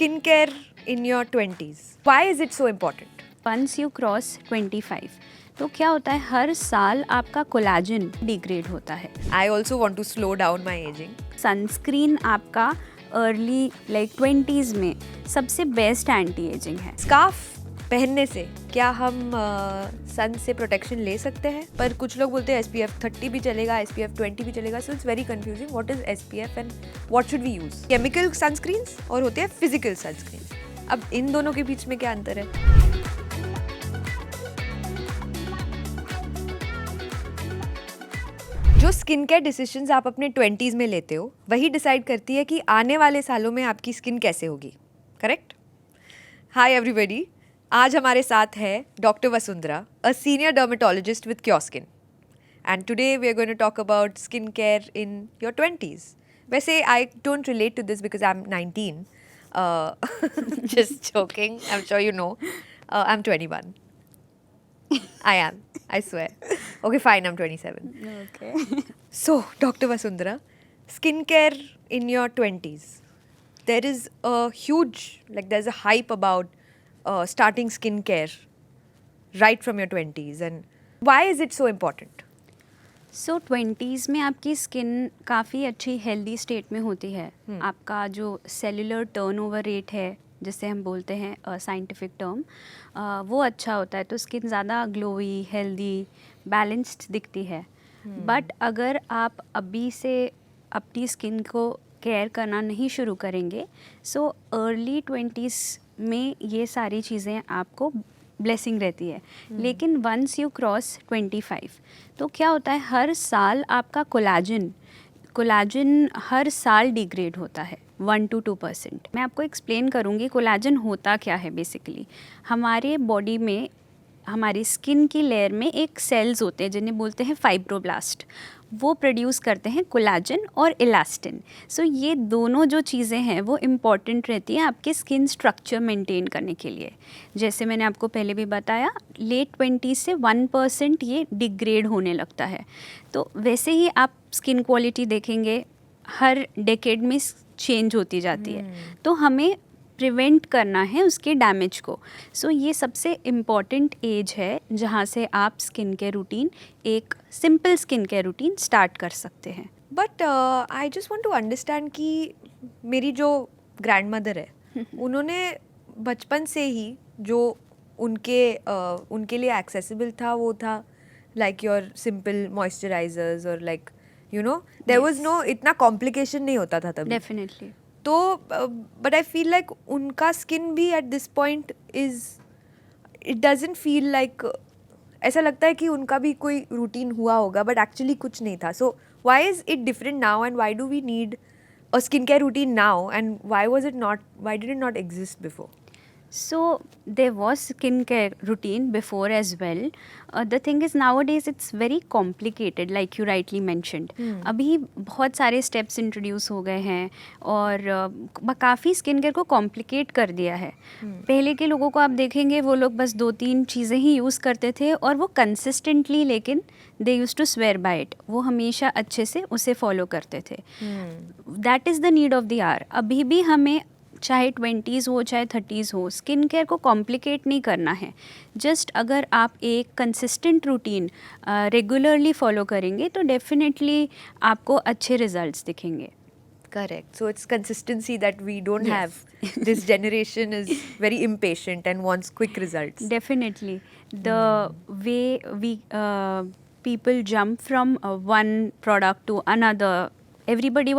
skincare in your 20s. Why is it so important? Once you cross 25 तो क्या होता है, हर साल आपका कोलाजन डिग्रेड होता है. I also want to slow down my aging. Sunscreen आपका अर्ली लाइक 20s में सबसे बेस्ट एंटी एजिंग है. स्कार्फ पहनने से क्या हम सन से प्रोटेक्शन ले सकते हैं? पर कुछ लोग बोलते हैं SPF 30 भी चलेगा, SPF 20 भी चलेगा. So it's very confusing. What is SPF and what should we use? Chemical sunscreens और होते हैं फिजिकल सनस्क्रीन्स. अब इन दोनों के बीच में क्या अंतर है? जो स्किन केयर डिसीजंस आप अपने 20s में लेते हो वही डिसाइड करती है कि आने वाले सालों में आपकी स्किन कैसे होगी. करेक्ट? हाय एवरीबॉडी, आज हमारे साथ है doctor Vasundhara, a senior dermatologist with CureSkin, and today we are going to talk about skin care in your 20s. वैसे I don't relate to this because I am 19. Just joking. I'm sure you know. I'm 21. I am. I swear. Okay, fine. I'm 27. Okay. So, Dr. Vasundhara, skincare in your 20s. There is a huge, there's a hype about starting skincare right from your 20s. And why is it so important? So 20s में आपकी skin काफ़ी अच्छी healthy state में होती है. आपका जो cellular turnover rate है, जिसे हम बोलते हैं साइंटिफिक टर्म, वो अच्छा होता है. तो स्किन ज़्यादा ग्लोई, हेल्दी, बैलेंस्ड दिखती है. बट अगर आप अभी से अपनी स्किन को केयर करना नहीं शुरू करेंगे, सो अर्ली 20s में ये सारी चीज़ें आपको ब्लेसिंग रहती है. लेकिन वंस यू क्रॉस 25 तो क्या होता है, हर साल आपका कोलाजन हर साल डिग्रेड होता है 1 to 2%. मैं आपको एक्सप्लेन करूँगी कोलाजन होता क्या है. बेसिकली हमारे बॉडी में, हमारी स्किन की लेयर में एक सेल्स होते हैं जिन्हें बोलते हैं फाइब्रोब्लास्ट. वो प्रोड्यूस करते हैं कोलाजन और इलास्टिन. सो ये दोनों जो चीज़ें हैं वो इम्पॉर्टेंट रहती हैं आपके स्किन स्ट्रक्चर मेंटेन करने के लिए. जैसे मैंने आपको पहले भी बताया, लेट 20s से 1% ये डिग्रेड होने लगता है. तो वैसे ही आप स्किन क्वालिटी देखेंगे, हर डेकेड में चेंज होती जाती है. तो हमें प्रिवेंट करना है उसके डैमेज को. सो ये सबसे इम्पॉर्टेंट एज है जहाँ से आप स्किन केयर रूटीन, एक simple skin care routine start कर सकते हैं. But I just want to understand कि मेरी जो ग्रैंड मदर है उन्होंने बचपन से ही जो उनके लिए एक्सेसिबल था वो था लाइक योर सिंपल मॉइस्चराइजर्स और लाइक देयर वाज नो, इतना कॉम्प्लिकेशन नहीं होता था तभी. डेफिनेटली. तो बट आई फील लाइक उनका स्किन भी at this point it doesn't feel like, ऐसा लगता है कि उनका भी कोई रूटीन हुआ होगा बट एक्चुअली कुछ नहीं था. So why is it different now and why do we need a skin care routine now and why did it not exist before? So there was skincare routine before as well. The thing is nowadays it's very complicated, like you rightly mentioned. अभी बहुत सारे steps introduce हो गए हैं और काफ़ी skin care को complicate कर दिया है. पहले के लोगों को आप देखेंगे वो लोग बस 2-3 चीज़ें ही यूज़ करते थे और वो कंसिस्टेंटली, लेकिन they use to swear by it. वो हमेशा अच्छे से उसे फॉलो करते थे. That is the need of the hour. अभी भी हमें चाहे 20s हो चाहे 30s हो, स्किन केयर को कॉम्प्लिकेट नहीं करना है. जस्ट अगर आप एक कंसिस्टेंट रूटीन रेगुलरली फॉलो करेंगे तो डेफिनेटली आपको अच्छे रिजल्ट्स दिखेंगे. Correct. So it's consistency that we don't have. This generation is very impatient and wants quick results. Definitely. The way we people jump from one product to another, everybody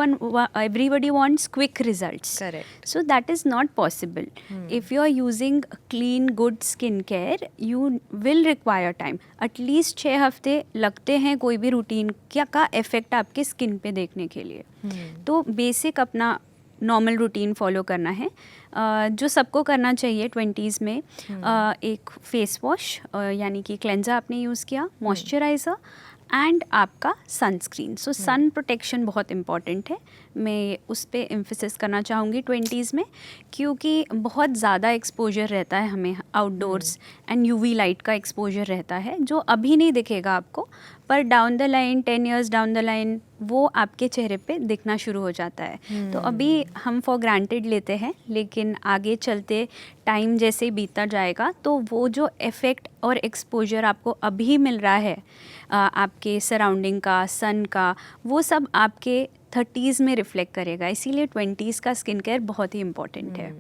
wants quick results. Correct. So that is not possible. If you are using clean good skincare, you will require time. At least 6 हफ्ते लगते हैं कोई भी routine का effect आपके skin पे देखने के लिए. तो बेसिक अपना नॉर्मल रूटीन फॉलो करना है जो सबको करना चाहिए 20s में. एक फेस वॉश यानी कि क्लेंजर आपने यूज़ किया, मॉइस्चराइज़र एंड आपका सनस्क्रीन. सो सन प्रोटेक्शन बहुत इम्पॉर्टेंट है. मैं उस पर एम्फेसिस करना चाहूँगी 20s में, क्योंकि बहुत ज़्यादा एक्सपोजर रहता है हमें आउटडोर्स एंड यूवी लाइट का एक्सपोजर रहता है जो अभी नहीं दिखेगा आपको, पर down the line 10 years down the line वो आपके चेहरे पे दिखना शुरू हो जाता है। तो अभी हम फॉर ग्रांटेड लेते हैं, लेकिन आगे चलते टाइम जैसे ही बीतता जाएगा तो वो जो इफ़ेक्ट और एक्सपोजर आपको अभी मिल रहा है आपके सराउंडिंग का, सन का, वो सब आपके 30s में रिफ्लेक्ट करेगा। इसीलिए 20s का स्किन केयर बहुत ही इम्पोर्टेंट है।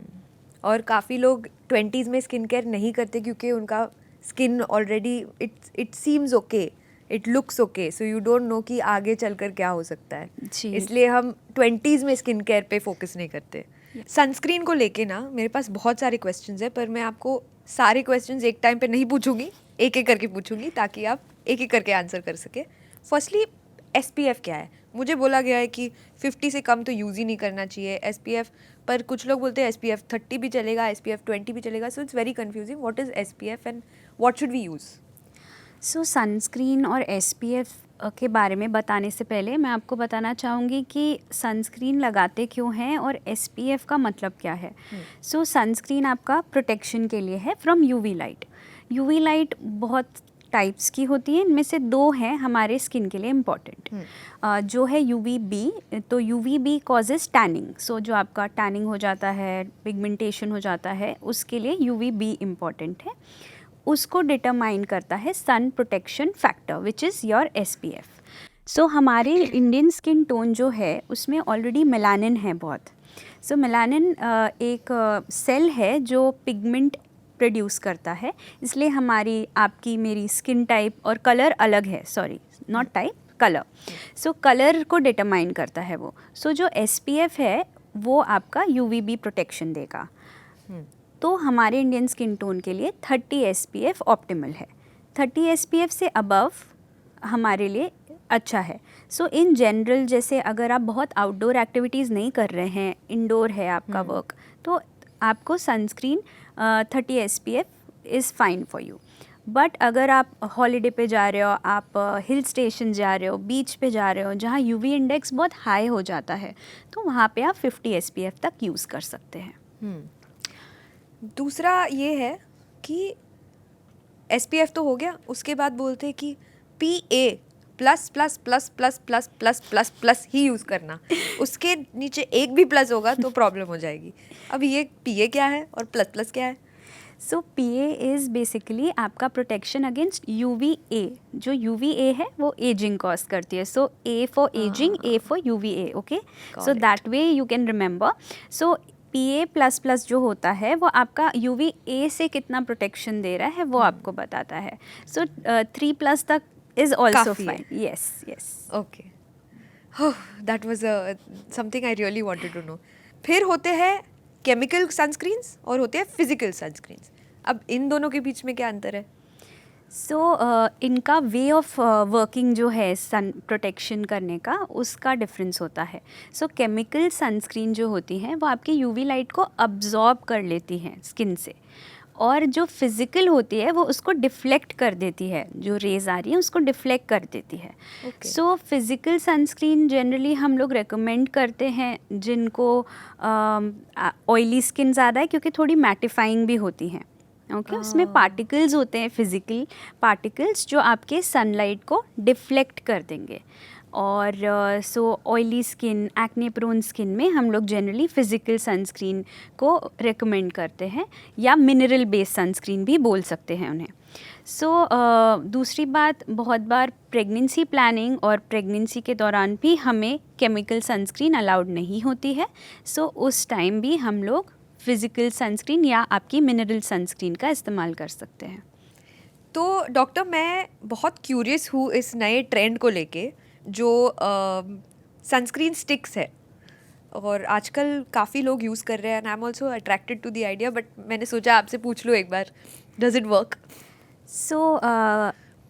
और काफ़ी लोग 20s में स्किन केयर नहीं करते क्योंकि उनका skin already it seems okay, it looks okay, so you don't know कि आगे चलकर क्या हो सकता है, इसलिए हम 20s में स्किन केयर पे फोकस नहीं करते। सनस्क्रीन को लेके ना मेरे पास बहुत सारे क्वेश्चंस हैं, पर मैं आपको सारे क्वेश्चंस एक टाइम पे नहीं पूछूंगी, एक एक करके पूछूंगी ताकि आप एक एक करके आंसर कर सके। फर्स्टली SPF क्या है? मुझे बोला गया है कि 50 से कम तो यूज़ ही नहीं करना चाहिए SPF, पर कुछ लोग बोलते हैं SPF 30 भी चलेगा, SPF 20 भी चलेगा, so it's very confusing. What is SPF and what should we use? So sunscreen और SPF के बारे में बताने से पहले मैं आपको बताना चाहूँगी कि सनस्क्रीन लगाते क्यों हैं और SPF का मतलब क्या है। सो सनस्क्रीन आपका प्रोटेक्शन के लिए है from UV light. UV light बहुत टाइप्स की होती हैं, इनमें से 2 हैं हमारे स्किन के लिए इम्पॉर्टेंट। जो है UVB, तो UVB कॉजेज़ टैनिंग, सो जो आपका टैनिंग हो जाता है, पिगमेंटेशन हो जाता है, उसके लिए UVB इम्पॉर्टेंट है। उसको डिटरमाइन करता है sun protection factor which is your SPF। So हमारी इंडियन स्किन टोन जो है उसमें ऑलरेडी मेलानिन है बहुत। सो मेलानिन एक सेल है जो पिगमेंट प्रोड्यूस करता है, इसलिए हमारी आपकी मेरी स्किन टाइप और कलर अलग है, sorry not type, colour. So colour को डिटरमाइन करता है वो। सो जो SPF है वो आपका UVB प्रोटेक्शन देगा। तो हमारे इंडियन स्किन टोन के लिए 30 SPF ऑप्टिमल है। 30 SPF से अबव हमारे लिए अच्छा है। सो इन जनरल जैसे अगर आप बहुत आउटडोर एक्टिविटीज़ नहीं कर रहे हैं, इंडोर है आपका वर्क, तो आपको sunscreen 30 SPF is fine for you. But अगर आप हॉलीडे पे जा रहे हो, आप हिल स्टेशन जा रहे हो, बीच पे जा रहे हो जहाँ UV इंडेक्स बहुत हाई हो जाता है, तो वहाँ पे आप 50 SPF तक यूज़ कर सकते हैं। दूसरा ये है कि SPF तो हो गया, उसके बाद बोलते हैं कि PA plus plus plus plus plus plus plus plus ही यूज़ करना, उसके नीचे एक भी प्लस होगा तो प्रॉब्लम हो जाएगी। अब ये PA क्या है और प्लस प्लस क्या है? सो PA इज़ बेसिकली आपका प्रोटेक्शन अगेंस्ट UVA। जो UVA है वो एजिंग कॉज करती है। सो A for ageing, A for UVA, okay. So that way you can remember. So PA plus plus जो होता है वो आपका UVA से कितना प्रोटेक्शन दे रहा है वो आपको बताता है। सो 3+ तक is also fine. Yes yes, okay, that was something I really wanted to know. फिर होते हैं केमिकल सनस्क्रीन्स और होते हैं फिजिकल सनस्क्रीन्स। अब इन दोनों के बीच में क्या अंतर है? सो इनका वे ऑफ वर्किंग जो है सन प्रोटेक्शन करने का, उसका डिफरेंस होता है। सो केमिकल सनस्क्रीन जो होती हैं वो आपकी UV लाइट को अब्जॉर्ब कर लेती हैं स्किन से, और जो फिज़िकल होती है वो उसको डिफ्लेक्ट कर देती है, जो रेज आ रही है उसको डिफ्लेक्ट कर देती है। सो फिज़िकल सनस्क्रीन जनरली हम लोग रेकमेंड करते हैं जिनको ऑयली स्किन ज़्यादा है, क्योंकि थोड़ी मैटिफाइंग भी होती हैं। ओके, उसमें पार्टिकल्स होते हैं, फिज़िकल पार्टिकल्स जो आपके सनलाइट को डिफ्लेक्ट कर देंगे। और so oily skin, acne prone skin में हम लोग जनरली फ़िज़िकल सनस्क्रीन को रेकमेंड करते हैं, या मिनरल बेस्ड सनस्क्रीन भी बोल सकते हैं उन्हें। सो दूसरी बात, बहुत बार प्रेगनेंसी प्लानिंग और प्रेगनेंसी के दौरान भी हमें केमिकल सनस्क्रीन अलाउड नहीं होती है। सो उस टाइम भी हम लोग फिज़िकल सनस्क्रीन या आपकी मिनरल सनस्क्रीन का इस्तेमाल कर सकते हैं। तो डॉक्टर, मैं बहुत क्यूरियस हूँ इस नए ट्रेंड को लेके जो सनस्क्रीन स्टिक्स है, और आजकल काफ़ी लोग यूज़ कर रहे हैं, and I am also attracted to the idea, but मैंने सोचा आपसे पूछ लूँ एक बार, does it work? So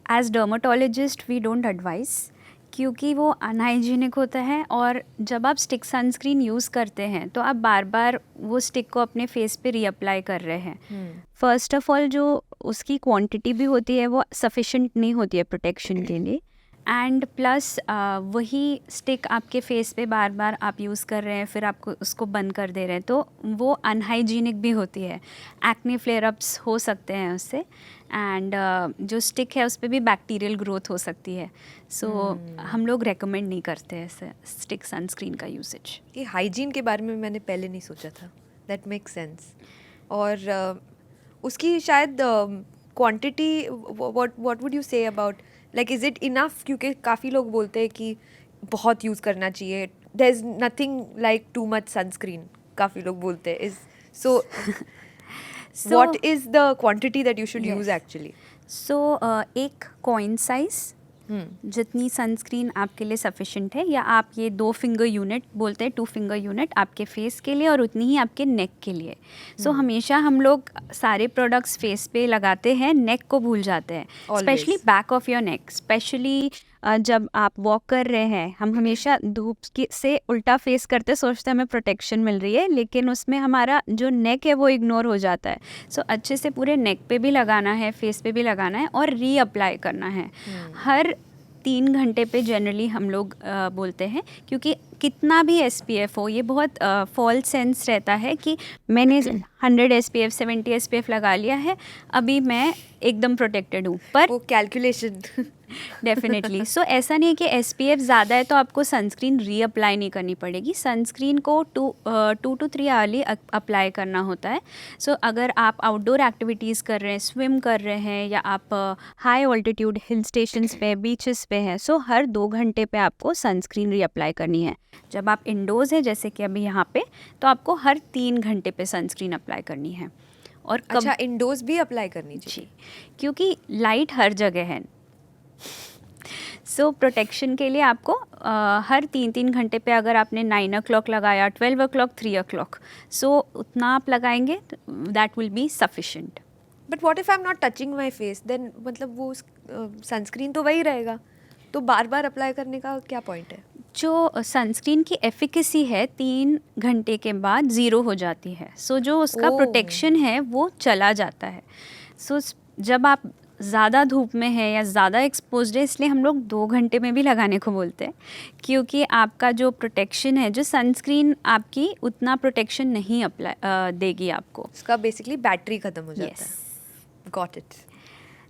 as dermatologist we don't advise, क्योंकि वो अनहाइजीनिक होता है, और जब आप स्टिक सनस्क्रीन यूज़ करते हैं तो आप बार बार वो स्टिक को अपने फेस पे रीअप्लाई कर रहे हैं। फर्स्ट ऑफ ऑल जो उसकी क्वांटिटी भी होती है वो सफिशेंट नहीं होती है प्रोटेक्शन के लिए। एंड प्लस वही स्टिक आपके फेस पे बार बार आप यूज़ कर रहे हैं, फिर आपको उसको बंद कर दे रहे हैं, तो वो अनहाइजीनिक भी होती है, एक्ने फ्लेयर अप्स हो सकते हैं उससे, एंड जो स्टिक है उस पर भी बैक्टीरियल ग्रोथ हो सकती है। सो हम लोग रेकमेंड नहीं करते ऐसे स्टिक सनस्क्रीन का यूसेज। ये हाइजीन के बारे में मैंने पहले नहीं सोचा था, दैट मेक सेंस। और उसकी शायद quantity, what would you say about, like is it enough? क्योंकि काफ़ी लोग बोलते हैं कि बहुत यूज़ करना चाहिए, there is nothing like too much sunscreen, काफ़ी लोग बोलते हैं। Is so what is the quantity that you should use actually? So एक कॉइन साइज जितनी सनस्क्रीन आपके लिए सफिशिएंट है, या आप ये 2 फिंगर यूनिट बोलते हैं, 2 फिंगर यूनिट आपके फेस के लिए और उतनी ही आपके नेक के लिए। सो हमेशा हम लोग सारे प्रोडक्ट्स फेस पे लगाते हैं, नेक को भूल जाते हैं, specially back of your neck. Specially जब आप वॉक कर रहे हैं, हम हमेशा धूप से उल्टा फेस करते सोचते हैं हमें प्रोटेक्शन मिल रही है, लेकिन उसमें हमारा जो नेक है वो इग्नोर हो जाता है। सो अच्छे से पूरे नेक पे भी लगाना है, फेस पे भी लगाना है और रीअप्लाई करना है। हर 3 घंटे पे जनरली हम लोग बोलते हैं, क्योंकि कितना भी SPF हो, ये बहुत फॉल्स सेंस रहता है कि मैंने 100 SPF 70 SPF लगा लिया है, अभी मैं एकदम प्रोटेक्टेड हूँ, पर वो कैलकुलेशन डेफिनेटली। सो ऐसा नहीं है कि SPF ज़्यादा है तो आपको सनस्क्रीन रीअप्लाई नहीं करनी पड़ेगी। सनस्क्रीन को 2 to 3 आवर्ली अप्लाई करना होता है। सो अगर आप आउटडोर एक्टिविटीज़ कर रहे हैं, स्विम कर रहे हैं, या आप हाई ऑल्टीट्यूड हिल स्टेशंस पे, बीचेस पे हैं, सो हर 2 घंटे पे आपको सनस्क्रीन रीअप्लाई करनी है। जब आप इंडोर्स हैं, जैसे कि अभी यहाँ पे, तो आपको हर 3 घंटे पे सनस्क्रीन अप्लाई करनी है। और अच्छा, इंडोर्स भी अप्लाई करनी चाहिए? जी, क्योंकि लाइट हर जगह है। सो प्रोटेक्शन के लिए आपको हर 3 घंटे पे, अगर आपने 9 o'clock लगाया, 12 o'clock, 3 o'clock, सो उतना आप लगाएंगे, that will be sufficient. But what if I am not touching my face, then मतलब वो सनस्क्रीन तो वही रहेगा, तो बार बार अप्लाई करने का क्या पॉइंट है? जो सनस्क्रीन की एफिकेसी है 3 घंटे के बाद 0 हो जाती है। सो जो उसका प्रोटेक्शन है वो चला जाता है। सो जब आप ज़्यादा धूप में है या ज़्यादा एक्सपोज्ड है, इसलिए हम लोग 2 घंटे में भी लगाने को बोलते हैं, क्योंकि आपका जो प्रोटेक्शन है, जो सनस्क्रीन आपकी उतना प्रोटेक्शन नहीं अप्लाई देगी आपको। उसका बेसिकली बैटरी खत्म हो जाता है। Got it.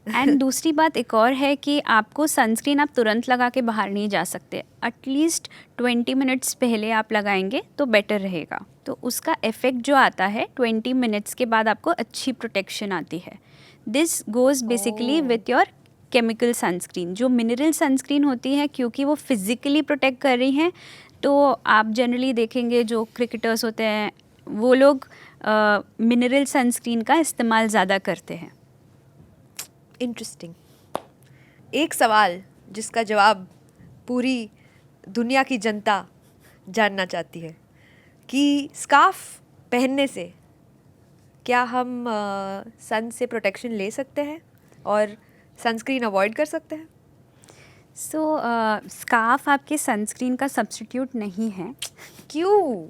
एंड दूसरी बात एक और है कि आपको सनस्क्रीन आप तुरंत लगा के बाहर नहीं जा सकते, एटलीस्ट 20 मिनट्स पहले आप लगाएंगे तो बेटर रहेगा। तो उसका इफ़ेक्ट जो आता है 20 मिनट्स के बाद आपको अच्छी प्रोटेक्शन आती है। This goes basically with your chemical sunscreen. जो मिनरल सनस्क्रीन होती है, क्योंकि वो फिज़िकली प्रोटेक्ट कर रही हैं, तो आप जनरली देखेंगे जो क्रिकेटर्स होते हैं वो लोग मिनरल सनस्क्रीन का इस्तेमाल ज़्यादा करते हैं। इंटरेस्टिंग। एक सवाल जिसका जवाब पूरी दुनिया की जनता जानना चाहती है कि स्कार्फ पहनने से क्या हम सन से प्रोटेक्शन ले सकते हैं और सनस्क्रीन अवॉइड कर सकते हैं? सो स्कार्फ आपके सनस्क्रीन का सब्स्टिट्यूट नहीं है। क्यों?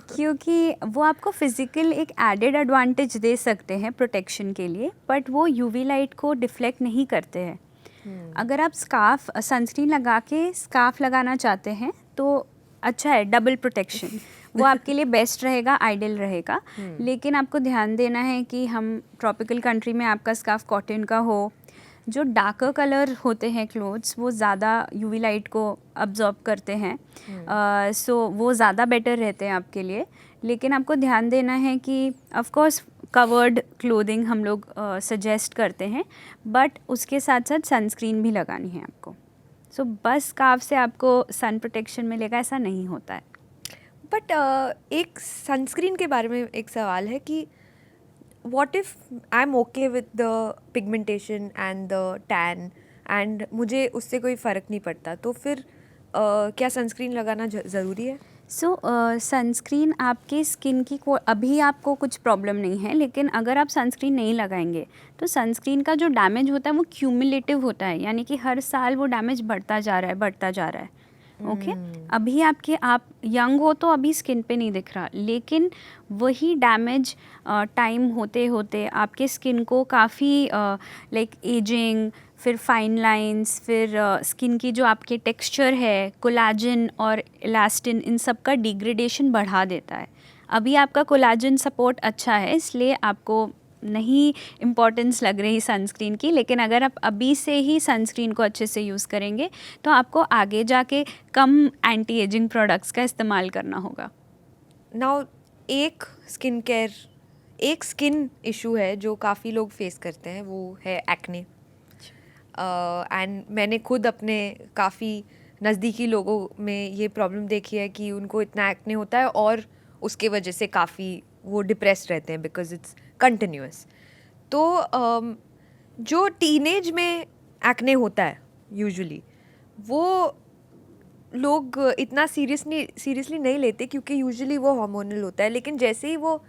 क्योंकि वो आपको फिज़िकल एक एडेड एडवांटेज दे सकते हैं प्रोटेक्शन के लिए, बट वो यूवी लाइट को डिफ्लेक्ट नहीं करते हैं। अगर आप स्कार्फ सनस्क्रीन लगा के स्कार्फ लगाना चाहते हैं तो अच्छा है, डबल प्रोटेक्शन वो आपके लिए बेस्ट रहेगा, आइडियल रहेगा। लेकिन आपको ध्यान देना है कि हम ट्रॉपिकल कंट्री में आपका स्कार्फ कॉटन का हो। जो डार्कर कलर होते हैं क्लोथ्स, वो ज़्यादा यूवी लाइट को अब्जॉर्ब करते हैं, सो वो ज़्यादा बेटर रहते हैं आपके लिए। लेकिन आपको ध्यान देना है कि ऑफ कोर्स कवर्ड क्लोथिंग हम लोग सजेस्ट करते हैं, बट उसके साथ साथ सनस्क्रीन भी लगानी है आपको। सो बस स्कार्फ से आपको सन प्रोटेक्शन मिलेगा ऐसा नहीं होता है। बट एक सनस्क्रीन के बारे में एक सवाल है कि what if I'm okay with the pigmentation and the tan and मुझे उससे कोई फ़र्क नहीं पड़ता, तो फिर क्या सनस्क्रीन लगाना ज़रूरी है? सो सनस्क्रीन आपकी स्किन की अभी आपको कुछ प्रॉब्लम नहीं है, लेकिन अगर आप सनस्क्रीन नहीं लगाएंगे तो सनस्क्रीन का जो डैमेज होता है वो क्यूमुलेटिव होता है, यानी कि हर साल वो डैमेज बढ़ता जा रहा है, बढ़ता जा रहा है। ओके अभी आप यंग हो तो अभी स्किन पे नहीं दिख रहा, लेकिन वही डैमेज टाइम होते होते आपके स्किन को काफ़ी लाइक एजिंग, फिर फाइन लाइंस, फिर स्किन की जो आपके टेक्सचर है, कोलाजन और इलास्टिन, इन सब का डिग्रेडेशन बढ़ा देता है। अभी आपका कोलाजन सपोर्ट अच्छा है, इसलिए आपको नहीं इम्पोर्टेंस लग रही सनस्क्रीन की, लेकिन अगर आप अभी से ही सनस्क्रीन को अच्छे से यूज़ करेंगे तो आपको आगे जाके कम एंटी एजिंग प्रोडक्ट्स का इस्तेमाल करना होगा। नाउ एक स्किन इशू है जो काफ़ी लोग फेस करते हैं, वो है एक्ने। एंड मैंने खुद अपने काफ़ी नज़दीकी लोगों में ये प्रॉब्लम देखी है कि उनको इतना एक्ने होता है और उसके वजह से काफ़ी वो डिप्रेस्ड रहते हैं बिकॉज इट्स कंटिन्यूअस। तो जो टीनेज में एक्ने होता है यूजुअली, वो लोग इतना सीरियसली नहीं लेते क्योंकि यूजुअली वो हार्मोनल होता है, लेकिन जैसे ही वो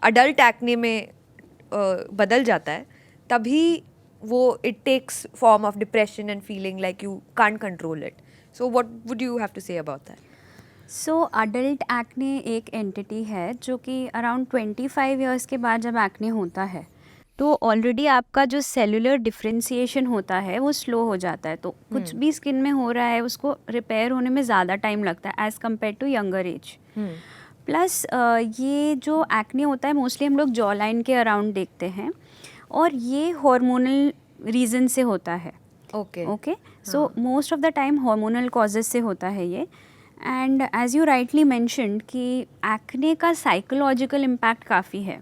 अडल्ट एक्ने में बदल जाता है तभी वो it takes form of depression and feeling like you can't control it. So what would you have to say about that? So adult acne एक एंटिटी है जो कि अराउंड 25 ईयर्स के बाद जब एक्ने होता है तो ऑलरेडी आपका जो सेलुलर डिफ्रेंसिएशन होता है वो स्लो हो जाता है, तो कुछ भी स्किन में हो रहा है उसको रिपेयर होने में ज़्यादा टाइम लगता है as compared to younger age. Plus ये जो एक्ने होता है मोस्टली हम लोग जॉ लाइन के अराउंड देखते हैं और ये हार्मोनल रीज़न से होता है। Okay, so most of the time hormonal causes से होता है ये। And as you rightly mentioned कि एक्ने का साइकोलॉजिकल इम्पैक्ट काफ़ी है।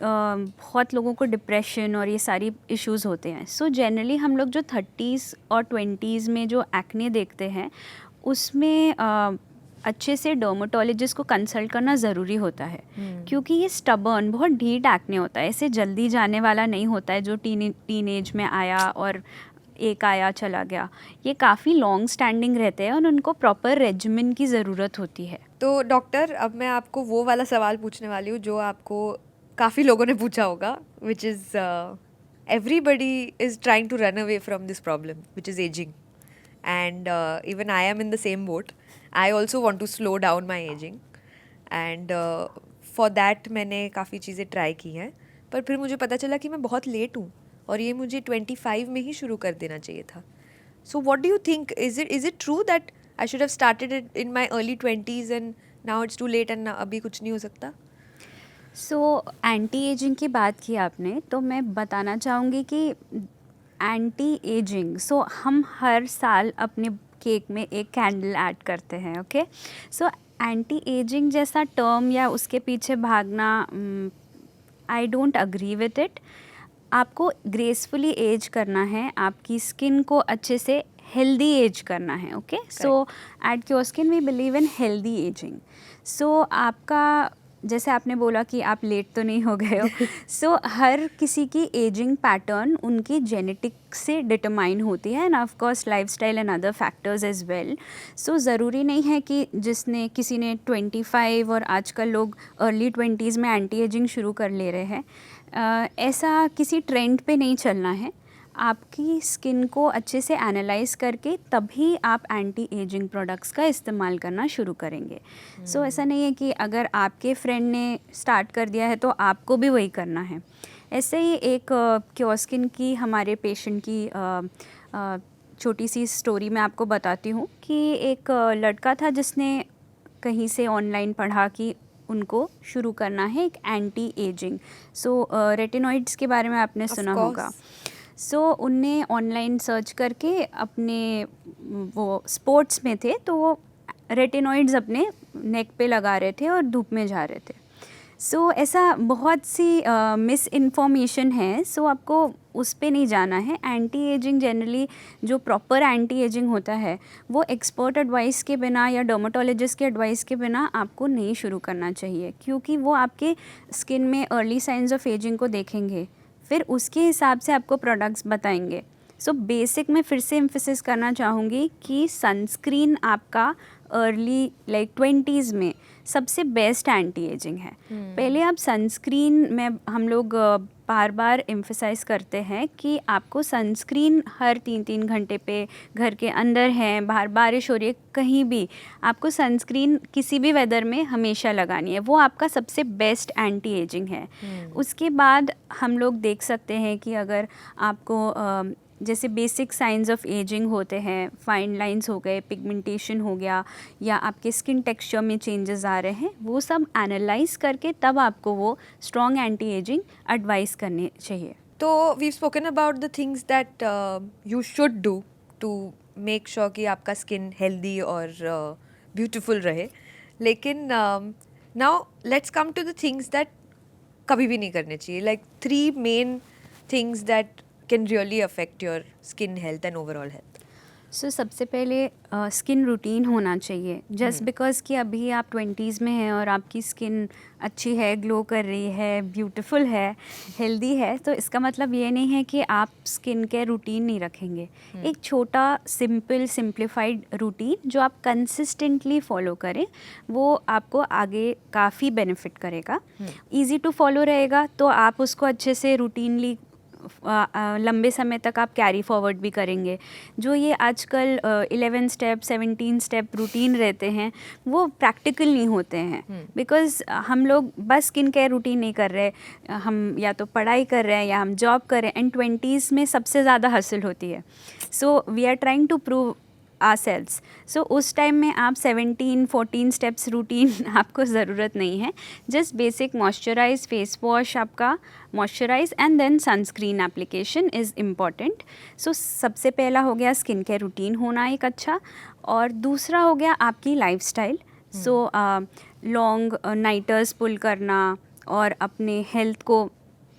बहुत लोगों को डिप्रेशन और ये सारी इश्यूज होते हैं। सो जनरली हम लोग जो 30s और 20s में जो एक्ने देखते हैं उसमें अच्छे से डर्माटोलॉजिस्ट को कंसल्ट करना ज़रूरी होता है, क्योंकि ये स्टबर्न बहुत ढीठ एक्ने होता है, ऐसे जल्दी जाने वाला नहीं होता है जो टीनेज में आया और एक आया चला गया। ये काफ़ी लॉन्ग स्टैंडिंग रहते हैं और उनको प्रॉपर रेजिमेंट की ज़रूरत होती है। तो डॉक्टर, अब मैं आपको वो वाला सवाल पूछने वाली हूँ जो आपको काफ़ी लोगों ने पूछा होगा, which is everybody is trying to run away from this problem, which is aging. And even I am in the same boat. I also want to slow down my aging. And for that मैंने काफ़ी चीज़ें try की हैं, पर फिर मुझे पता चला कि मैं बहुत लेट हूँ और ये मुझे 25 में ही शुरू कर देना चाहिए था. So what do you think? Is it true that I should have started it in my early 20s and now it's too late and अभी कुछ नहीं हो सकता? सो एंटी एजिंग की बात की आपने, तो मैं बताना चाहूँगी कि एंटी एजिंग, सो हम हर साल अपने केक में एक कैंडल ऐड करते हैं। ओके, सो एंटी एजिंग जैसा टर्म या उसके पीछे भागना, I don't agree with it. आपको ग्रेसफुली एज करना है, आपकी स्किन को अच्छे से हेल्दी एज करना है। Okay, so at CureSkin we believe in healthy ageing. So आपका, जैसे आपने बोला कि आप लेट तो नहीं हो गए हो, सो हर किसी की एजिंग पैटर्न उनकी जेनेटिक से डिटरमाइन होती है and of course lifestyle and other factors as well. So ज़रूरी नहीं है कि किसी ने 25 और आजकल लोग अर्ली 20s में एंटी एजिंग शुरू कर ले रहे हैं, ऐसा किसी ट्रेंड पे नहीं चलना है। आपकी स्किन को अच्छे से एनालाइज करके तभी आप एंटी एजिंग प्रोडक्ट्स का इस्तेमाल करना शुरू करेंगे। सो ऐसा नहीं है कि अगर आपके फ्रेंड ने स्टार्ट कर दिया है तो आपको भी वही करना है। ऐसे ही एक क्यूरस्किन की हमारे पेशेंट की छोटी सी स्टोरी मैं आपको बताती हूँ कि एक लड़का था जिसने कहीं से ऑनलाइन पढ़ा कि उनको शुरू करना है एक एंटी एजिंग। सो रेटिनॉइड्स के बारे में आपने सुना होगा। सो उनने ऑनलाइन सर्च करके, अपने वो स्पोर्ट्स में थे तो वो रेटिनॉइड्स अपने नेक पे लगा रहे थे और धूप में जा रहे थे। सो ऐसा बहुत सी मिस इन्फॉर्मेशन है, सो आपको उस पे नहीं जाना है। एंटी एजिंग जनरली जो प्रॉपर एंटी एजिंग होता है वो एक्सपर्ट एडवाइस के बिना या डर्माटोलॉजिस्ट के एडवाइस के बिना आपको नहीं शुरू करना चाहिए, क्योंकि वो आपके स्किन में अर्ली साइंस ऑफ एजिंग को देखेंगे, फिर उसके हिसाब से आपको प्रोडक्ट्स बताएंगे। सो बेसिक मैं फिर से एम्फेसिस करना चाहूँगी कि सनस्क्रीन आपका अर्ली लाइक 20s में सबसे बेस्ट एंटी एजिंग है। पहले आप सनस्क्रीन में, हम लोग बार बार एम्फेसाइज करते हैं कि आपको सनस्क्रीन हर 3-3 घंटे पे, घर के अंदर है, बाहर बारिश हो रही है, कहीं भी आपको सनस्क्रीन किसी भी वेदर में हमेशा लगानी है। वो आपका सबसे बेस्ट एंटी एजिंग है। उसके बाद हम लोग देख सकते हैं कि अगर आपको जैसे बेसिक साइंस ऑफ एजिंग होते हैं, फाइन लाइंस हो गए, पिगमेंटेशन हो गया, या आपके स्किन टेक्सचर में चेंजेस आ रहे हैं, वो सब एनालाइज करके तब आपको वो स्ट्रॉन्ग एंटी एजिंग एडवाइस करने चाहिए. तो we spoken about the things that you should do to make sure कि आपका स्किन हेल्दी और ब्यूटीफुल रहे, लेकिन now let's come to the things that कभी भी नहीं करने चाहिए, like 3 main things that can really affect your skin health and overall health. So सबसे पहले स्किन रूटीन होना चाहिए. जस्ट बिकॉज कि अभी आप 20s में हैं और आपकी स्किन अच्छी है, ग्लो कर रही है, ब्यूटीफुल है, हेल्दी है, तो इसका मतलब ये नहीं है कि आप स्किन केयर रूटीन नहीं रखेंगे. एक छोटा सिंपल सिंप्लीफाइड रूटीन जो आप कंसिस्टेंटली फॉलो करें, वो आपको आगे काफ़ी बेनिफिट करेगा. ईजी टू फॉलो रहेगा तो आप उसको अच्छे से रूटीनली लंबे समय तक आप कैरी फॉरवर्ड भी करेंगे. जो ये आजकल 11 स्टेप 17 स्टेप रूटीन रहते हैं, वो प्रैक्टिकल नहीं होते हैं, बिकॉज हम लोग बस स्किन केयर रूटीन नहीं कर रहे, हम या तो पढ़ाई कर रहे हैं या हम जॉब कर रहे हैं, एंड 20s में सबसे ज़्यादा हसल होती है. So we are trying to prove ourselves. So उस टाइम में आप 17-14 स्टेप्स रूटीन आपको ज़रूरत नहीं है. Just basic moisturise face wash आपका moisturise and then sunscreen application is important. So सबसे पहला हो गया स्किन केयर रूटीन होना एक अच्छा, और दूसरा हो गया आपकी लाइफस्टाइल. सो लॉन्ग नाइटर्स पुल करना और अपने हेल्थ को,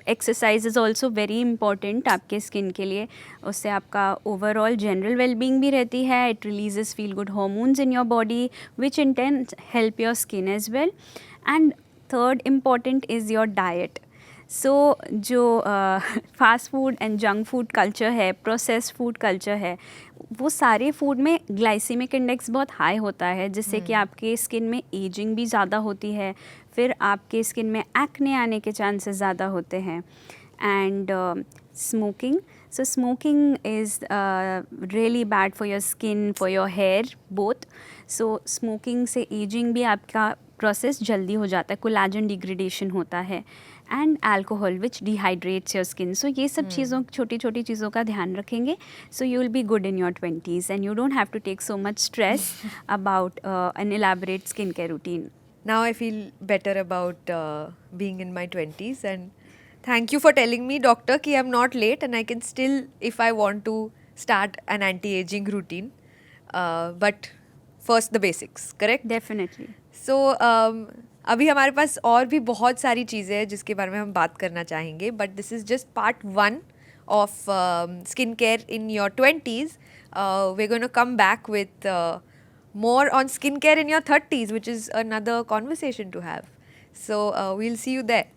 exercise is also very important आपके स्किन के लिए. उससे आपका ओवरऑल जनरल वेलबींग भी रहती है. It releases feel good hormones in your body which in turn help your skin as well. And third important is your diet. So जो fast food and junk food culture है, processed food culture है, वो सारे food में glycaemic index बहुत high होता है, जिससे कि आपके स्किन में एजिंग भी ज़्यादा होती है, फिर आपके स्किन में एक्ने आने के चांसेस ज़्यादा होते हैं. And smoking. So smoking is really bad for your skin, for your hair both. So smoking से एजिंग भी आपका प्रोसेस जल्दी हो जाता है, कोलाजन डिग्रेडेशन होता है. And alcohol which dehydrates your skin. So ये सब चीज़ों, छोटी छोटी चीज़ों का ध्यान रखेंगे, so you will be good in your 20s and you don't have to take so much stress about an elaborate skin care routine. Now I feel better about being in my 20s, and thank you for telling me, doctor, कि I'm not late and I can still, if I want to, start an anti-aging routine. But first the basics, correct? Definitely. So अभी हमारे पास और भी बहुत सारी चीज़ें हैं जिसके बारे में हम बात करना चाहेंगे, but this is just part 1 of skincare in your 20s. We're going to come back with more on skincare in your 30s, which is another conversation to have. So we'll see you there.